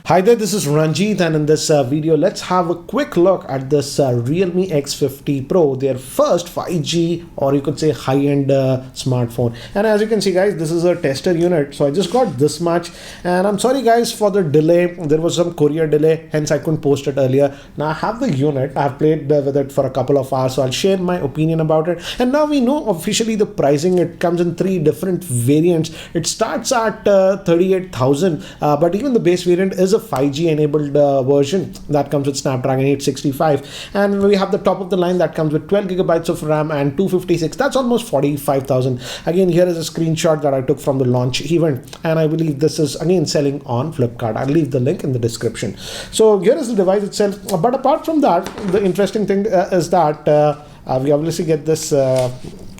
Hi there, this is Ranjit, and in this video let's have a quick look at this Realme X50 Pro, their first 5G or you could say high-end smartphone. And as you can see guys, this is a tester unit, so I just got this much, and I'm sorry guys for the delay. There was some courier delay, hence I couldn't post it earlier. Now I have the unit, I've played with it for a couple of hours, so I'll share my opinion about it. And now we know officially the pricing. It comes in 3 different variants. It starts at 38,000, but even the base variant is a 5G enabled version that comes with Snapdragon 865, and we have the top of the line that comes with 12 gigabytes of RAM and 256. That's almost 45,000. Again, here is a screenshot that I took from the launch event, and I believe this is again selling on Flipkart. I'll leave the link in the description. So here is the device itself, but apart from that, the interesting thing is that we obviously get this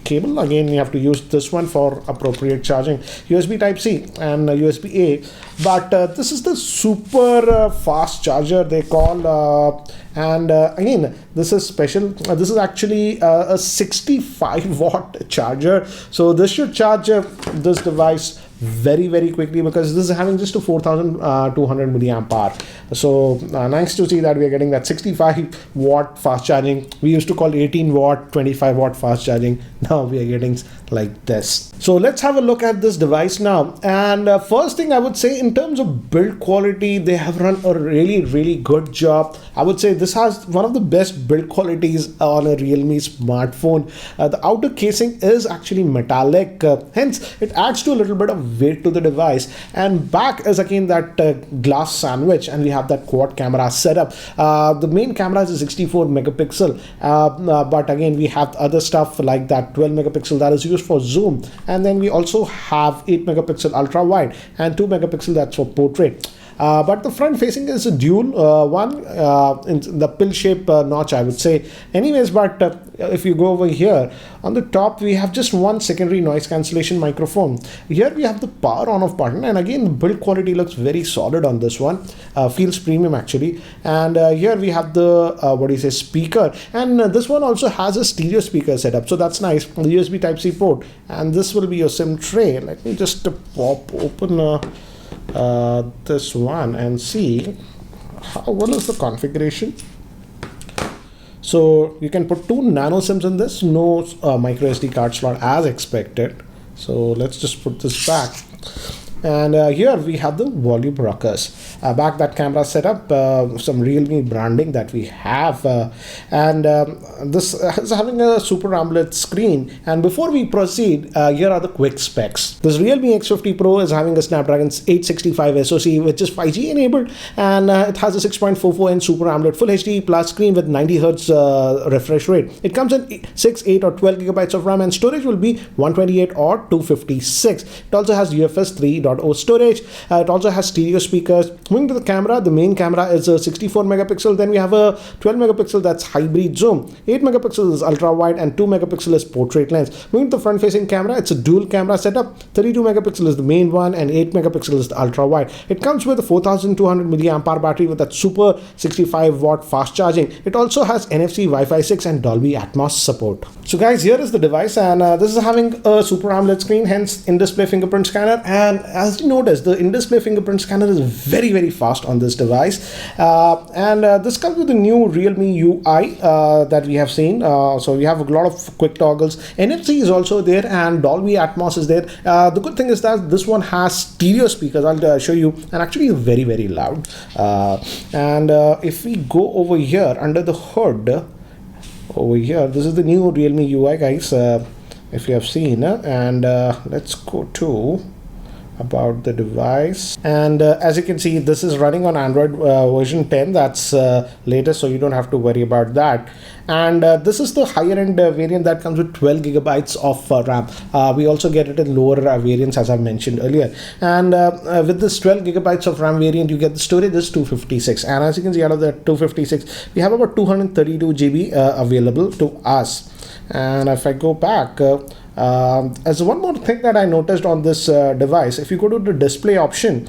cable. Again, you have to use this one for appropriate charging, USB type C and USB A, but this is the super fast charger they call, and again, this is special. This is actually a 65 watt charger, so this should charge this device very quickly, because this is having just a 4200 milliamp hour. So nice to see that we are getting that 65 watt fast charging. We used to call 18 watt 25 watt fast charging. Now we are getting like this. So let's have a look at this device now. And first thing I would say, in terms of build quality, they have run a really good job. I would say this has one of the best build qualities on a Realme smartphone. The outer casing is actually metallic, hence it adds to a little bit of weight to the device, and back is again that glass sandwich, and we have that quad camera setup. The main camera is a 64 megapixel, but again we have other stuff like that 12 megapixel that is used for zoom, and then we also have 8 megapixel ultra wide and 2 megapixel that's for portrait. But the front facing is a dual one in the pill shape notch, I would say. Anyways, but if you go over here on the top, we have just one secondary noise cancellation microphone. Here we have the power on off button, and again the build quality looks very solid on this one. Feels premium actually. And here we have the speaker, and this one also has a stereo speaker setup, so that's nice. The USB type C port, and this will be your SIM tray. Let me just pop open this one and see what is the configuration. So you can put 2 nano SIMs in this, no micro SD card slot as expected. So let's just put this back. And here we have the volume rockers. Back that camera setup, some Realme branding that we have, and this is having a Super AMOLED screen. And before we proceed, here are the quick specs. This Realme X50 Pro is having a Snapdragon 865 SoC, which is 5G enabled, and it has a 6.44 inch Super AMOLED Full HD Plus screen with 90 Hz refresh rate. It comes in 6, 8 or 12 gigabytes of RAM, and storage will be 128 or 256. It also has UFS 3.0 storage. It also has stereo speakers. Moving to the camera, the main camera is a 64 megapixel. Then we have a 12 megapixel that's hybrid zoom. 8 megapixel is ultra wide, and 2 megapixel is portrait lens. Moving to the front facing camera, it's a dual camera setup. 32 megapixel is the main one, and 8 megapixel is the ultra wide. It comes with a 4200 milliamp hour battery with that super 65 watt fast charging. It also has NFC, Wi-Fi 6 and Dolby Atmos support. So guys, here is the device, and this is having a Super AMOLED screen, hence in-display fingerprint scanner. And as you notice, the in-display fingerprint scanner is very fast on this device, and this comes with the new Realme UI that we have seen. So we have a lot of quick toggles. NFC is also there, and Dolby Atmos is there. The good thing is that this one has stereo speakers. I'll show you, and actually very loud. And if we go over here under the hood, over here, this is the new Realme UI, guys. If you have seen, and let's go to about the device, and as you can see, this is running on Android version 10. That's latest, so you don't have to worry about that. And this is the higher end variant that comes with 12 gigabytes of RAM. We also get it in lower variants, as I mentioned earlier. And with this 12 gigabytes of RAM variant, you get the storage is 256, and as you can see, out of that 256, we have about 232 GB available to us. And if I go back, as one more thing that I noticed on this device, if you go to the display option,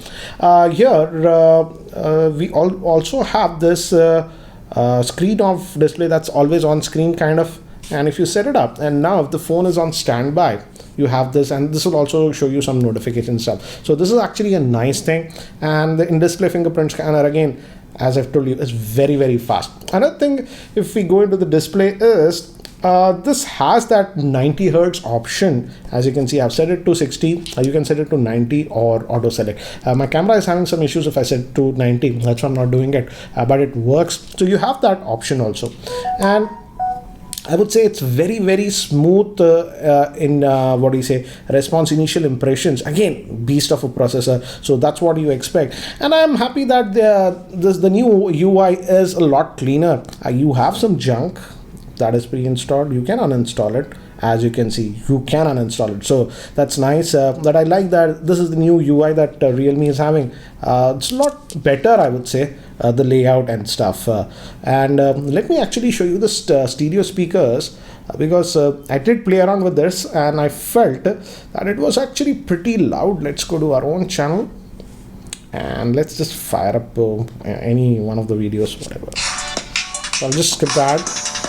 here we also have this screen off display that's always on screen kind of. And if you set it up, and now if the phone is on standby, you have this, and this will also show you some notification stuff. So this is actually a nice thing. And the in-display fingerprint scanner, again, as I've told you, is very, very fast. Another thing, if we go into the display, is this has that 90 Hertz option. As you can see, I've set it to 60. You can set it to 90 or auto select. My camera is having some issues if I set to 90. That's why I'm not doing it, but it works. So you have that option also. And I would say it's very, very smooth in what do you say, response, initial impressions. Again, beast of a processor, so that's what you expect. And I'm happy that the new UI is a lot cleaner. You have some junk that is pre-installed. You can uninstall it. As you can see, you can uninstall it, so that's nice. That I like that this is the new UI that Realme is having. It's a lot better, I would say, the layout and stuff. And let me actually show you the stereo speakers, because I did play around with this and I felt that it was actually pretty loud. Let's go to our own channel and let's just fire up any one of the videos, whatever. So I'll just skip that.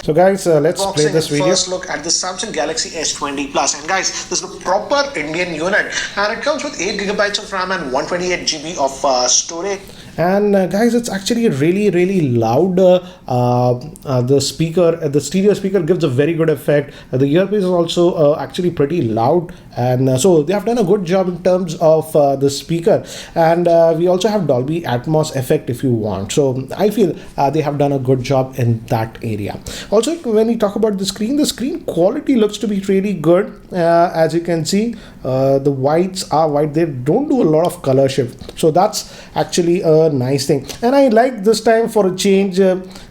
So guys, let's play this video. First look at the Samsung Galaxy S20 Plus, and guys, this is the proper Indian unit, and it comes with 8 GB of RAM and 128 GB of storage. And guys, it's actually really, really loud. The speaker, the stereo speaker, gives a very good effect. The earpiece is also actually pretty loud, and so they have done a good job in terms of the speaker. And we also have Dolby Atmos effect if you want. So I feel they have done a good job in that area. Also, when we talk about the screen quality looks to be really good. As you can see, the whites are white. They don't do a lot of color shift, so that's actually a nice thing. And I like this time, for a change,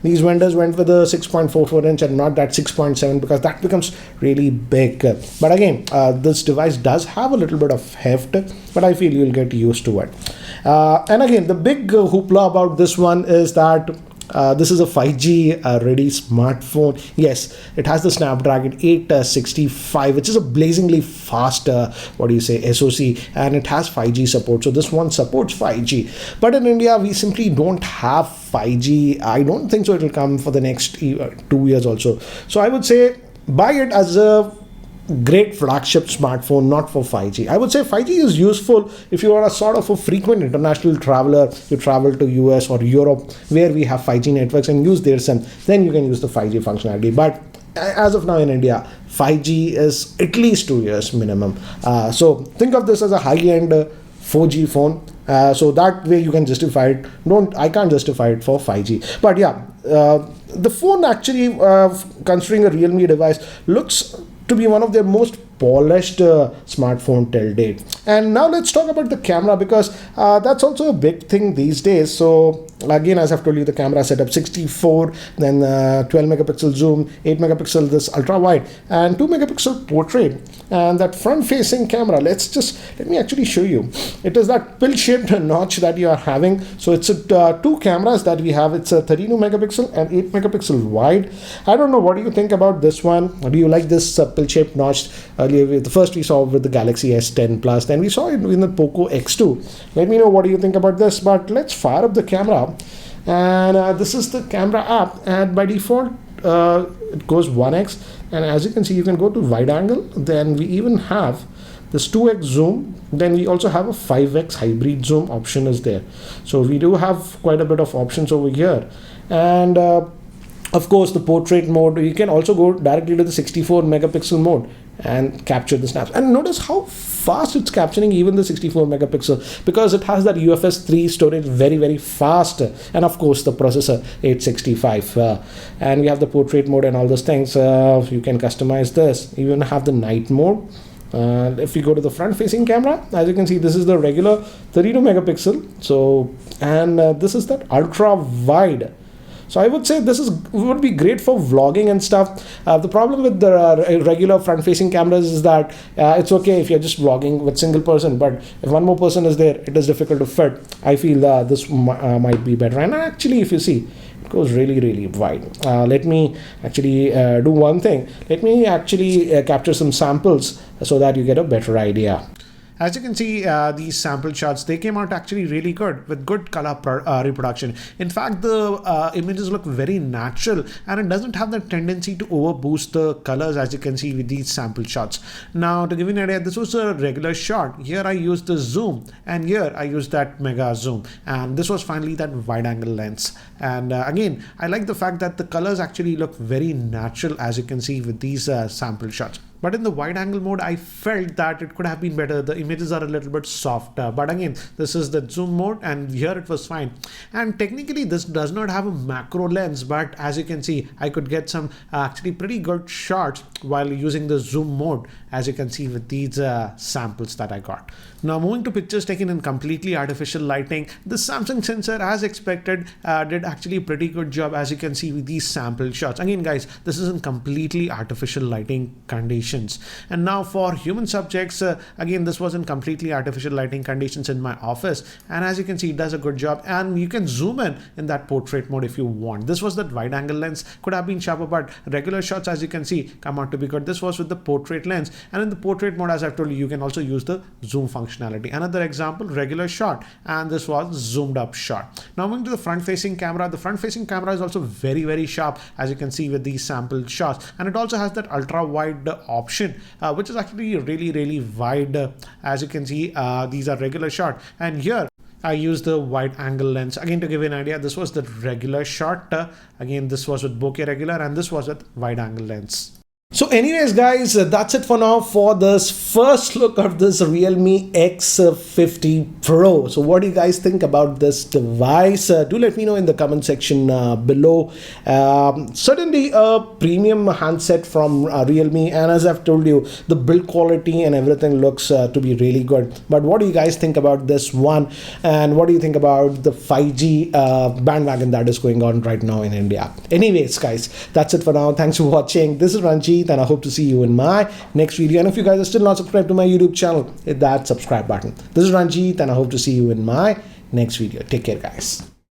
these vendors went with a 6.44 inch and not that 6.7, because that becomes really big. But again, this device does have a little bit of heft, but I feel you'll get used to it. And again, the big hoopla about this one is that this is a 5G ready smartphone. Yes, it has the Snapdragon 865, which is a blazingly fast SoC, and it has 5G support. So this one supports 5G, but in India we simply don't have 5G. I don't think so it will come for the next 2 years also. So I would say buy it as a great flagship smartphone, not for 5G. I would say 5G is useful if you are a sort of a frequent international traveler. You travel to US or Europe where we have 5G networks and use their SIM, then you can use the 5G functionality. But as of now in India, 5G is at least 2 years minimum. So think of this as a high-end 4G phone. So that way you can justify it. I can't justify it for 5G. But yeah, the phone actually, considering a Realme device, looks to be one of their most polished smartphone till date. And now let's talk about the camera, because that's also a big thing these days. So again, as I've told you, the camera setup 64, then 12 megapixel zoom, 8 megapixel this ultra wide, and 2 megapixel portrait. And that front facing camera, let me actually show you. It is that pill shaped notch that you are having. So it's two cameras that we have. It's a 32 megapixel and 8 megapixel wide. I don't know, what do you think about this one? Do you like this pill shaped notch? Earlier, the first we saw with the Galaxy S10 Plus, then we saw it in the Poco X2. Let me know what do you think about this. But let's fire up the camera, and this is the camera app, and by default it goes 1x, and as you can see, you can go to wide angle. Then we even have this 2x zoom, then we also have a 5x hybrid zoom option is there. So we do have quite a bit of options over here. And of course, the portrait mode, you can also go directly to the 64 megapixel mode and capture the snaps. And notice how fast it's capturing even the 64 megapixel, because it has that UFS 3 storage, very, very fast. And of course, the processor 865. And we have the portrait mode and all those things. You can customize this. You even have the night mode. If we go to the front facing camera, as you can see, this is the regular 32 megapixel. So, and this is that ultra wide. So I would say this would be great for vlogging and stuff. The problem with the regular front-facing cameras is that it's okay if you're just vlogging with single person, but if one more person is there, it is difficult to fit. I feel this might be better. And actually, if you see, it goes really, really wide. Let me actually do one thing. Let me actually capture some samples so that you get a better idea. As you can see, these sample shots, they came out actually really good with good color reproduction. In fact, the images look very natural and it doesn't have the tendency to overboost the colors, as you can see with these sample shots. Now, to give you an idea, this was a regular shot. Here I used the zoom and here I used that mega zoom, and this was finally that wide angle lens. And again, I like the fact that the colors actually look very natural, as you can see with these sample shots. But in the wide angle mode, I felt that it could have been better. The images are a little bit softer. But again, this is the zoom mode and here it was fine. And technically this does not have a macro lens, but as you can see, I could get some actually pretty good shots while using the zoom mode, as you can see with these samples that I got. Now moving to pictures taken in completely artificial lighting, the Samsung sensor, as expected, did actually a pretty good job, as you can see with these sample shots. Again guys, this is in completely artificial lighting conditions. And now for human subjects, again this was in completely artificial lighting conditions in my office, and as you can see it does a good job, and you can zoom in that portrait mode if you want. This was that wide angle lens, could have been sharper, but regular shots, as you can see, come out to be good. This was with the portrait lens, and in the portrait mode, as I've told you, you can also use the zoom functionality. Another example, regular shot, and this was zoomed up shot. Now moving to the front facing camera, the front facing camera is also very sharp, as you can see with these sample shots, and it also has that ultra wide option, which is actually really wide. As you can see, these are regular shot, and here I used the wide angle lens. Again, to give you an idea, this was the regular shot. Again, this was with bokeh regular, and this was with wide angle lens. So anyways guys, that's it for now for this first look of this Realme X50 Pro. So what do you guys think about this device? Do let me know in the comment section below. Certainly a premium handset from Realme, and as I've told you, the build quality and everything looks to be really good. But what do you guys think about this one, and what do you think about the 5G bandwagon that is going on right now in India? Anyways guys, that's it for now. Thanks for watching. This is Ranjit, and I hope to see you in my next video. And if you guys are still not subscribed to my YouTube channel, hit that subscribe button. This is Ranjit, and I hope to see you in my next video. Take care guys.